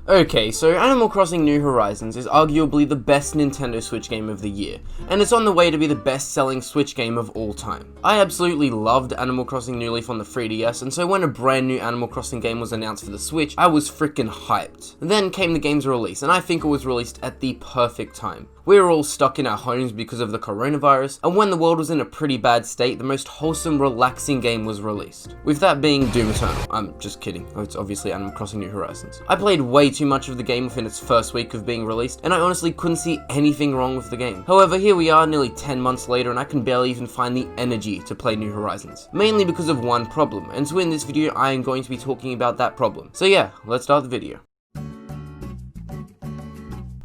Okay, so Animal Crossing New Horizons is arguably the best Nintendo Switch game of the year, and it's on the way to be the best-selling Switch game of all time. I absolutely loved Animal Crossing New Leaf on the 3DS, and so when a brand new Animal Crossing game was announced for the Switch, I was frickin' hyped. Then came the game's release, and I think it was released at the perfect time. We were all stuck in our homes because of the coronavirus, and when the world was in a pretty bad state, the most wholesome, relaxing game was released. With that being Doom Eternal. I'm just kidding, it's obviously Animal Crossing New Horizons. I played way too much of the game within its first week of being released, and I honestly couldn't see anything wrong with the game. However, here we are nearly 10 months later, and I can barely even find the energy to play New Horizons. Mainly because of one problem, and so in this video I am going to be talking about that problem. So yeah, let's start the video.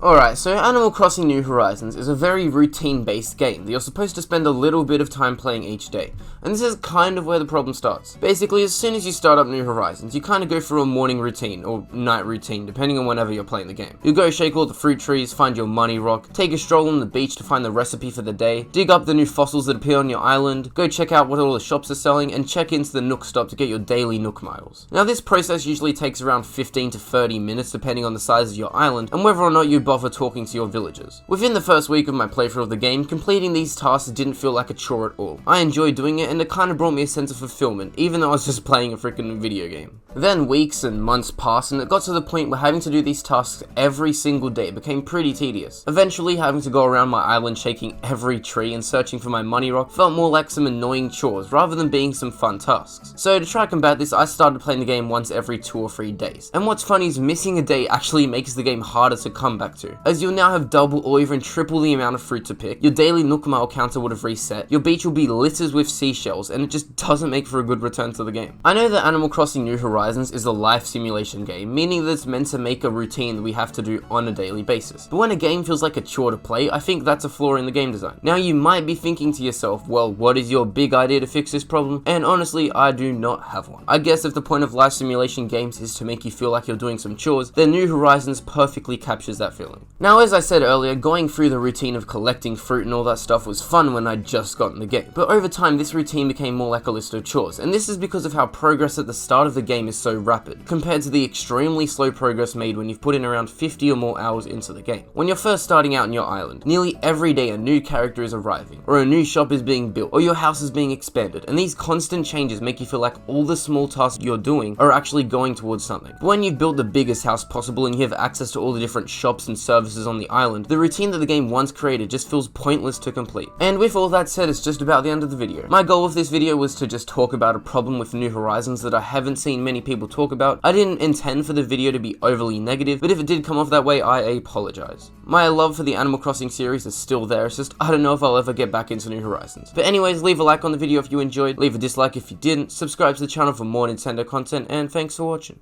Alright, so Animal Crossing New Horizons is a very routine-based game that you're supposed to spend a little bit of time playing each day, and this is kind of where the problem starts. Basically, as soon as you start up New Horizons, you kind of go through a morning routine, or night routine, depending on whenever you're playing the game. You go shake all the fruit trees, find your money rock, take a stroll on the beach to find the recipe for the day, dig up the new fossils that appear on your island, go check out what all the shops are selling, and check into the Nook stop to get your daily Nook miles. Now this process usually takes around 15 to 30 minutes depending on the size of your island, and whether or not you bother talking to your villagers. Within the first week of my playthrough of the game, completing these tasks didn't feel like a chore at all. I enjoyed doing it, and it kind of brought me a sense of fulfillment, even though I was just playing a freaking video game. Then weeks and months passed, and it got to the point where having to do these tasks every single day became pretty tedious. Eventually, having to go around my island shaking every tree and searching for my money rock felt more like some annoying chores rather than being some fun tasks. So to try to combat this, I started playing the game once every 2 or 3 days. And what's funny is missing a day actually makes the game harder to come back to, as you'll now have double or even triple the amount of fruit to pick, your daily Nook Mile counter would have reset, your beach will be littered with seashells, and it just doesn't make for a good return to the game. I know that Animal Crossing New Horizons is a life simulation game, meaning that it's meant to make a routine that we have to do on a daily basis. But when a game feels like a chore to play, I think that's a flaw in the game design. Now you might be thinking to yourself, well, what is your big idea to fix this problem? And honestly, I do not have one. I guess if the point of life simulation games is to make you feel like you're doing some chores, then New Horizons perfectly captures that feeling. Now, as I said earlier, going through the routine of collecting fruit and all that stuff was fun when I'd just gotten the game. But over time, this routine became more like a list of chores, and this is because of how progress at the start of the game is so rapid, compared to the extremely slow progress made when you've put in around 50 or more hours into the game. When you're first starting out on your island, nearly every day a new character is arriving, or a new shop is being built, or your house is being expanded, and these constant changes make you feel like all the small tasks you're doing are actually going towards something. But when you've built the biggest house possible and you have access to all the different shops and services on the island, the routine that the game once created just feels pointless to complete. And with all that said, it's just about the end of the video. My goal with this video was to just talk about a problem with New Horizons that I haven't seen many people talk about. I didn't intend for the video to be overly negative, but if it did come off that way, I apologize. My love for the Animal Crossing series is still there, it's just I don't know if I'll ever get back into New Horizons. But anyways, leave a like on the video if you enjoyed, leave a dislike if you didn't, subscribe to the channel for more Nintendo content, and thanks for watching.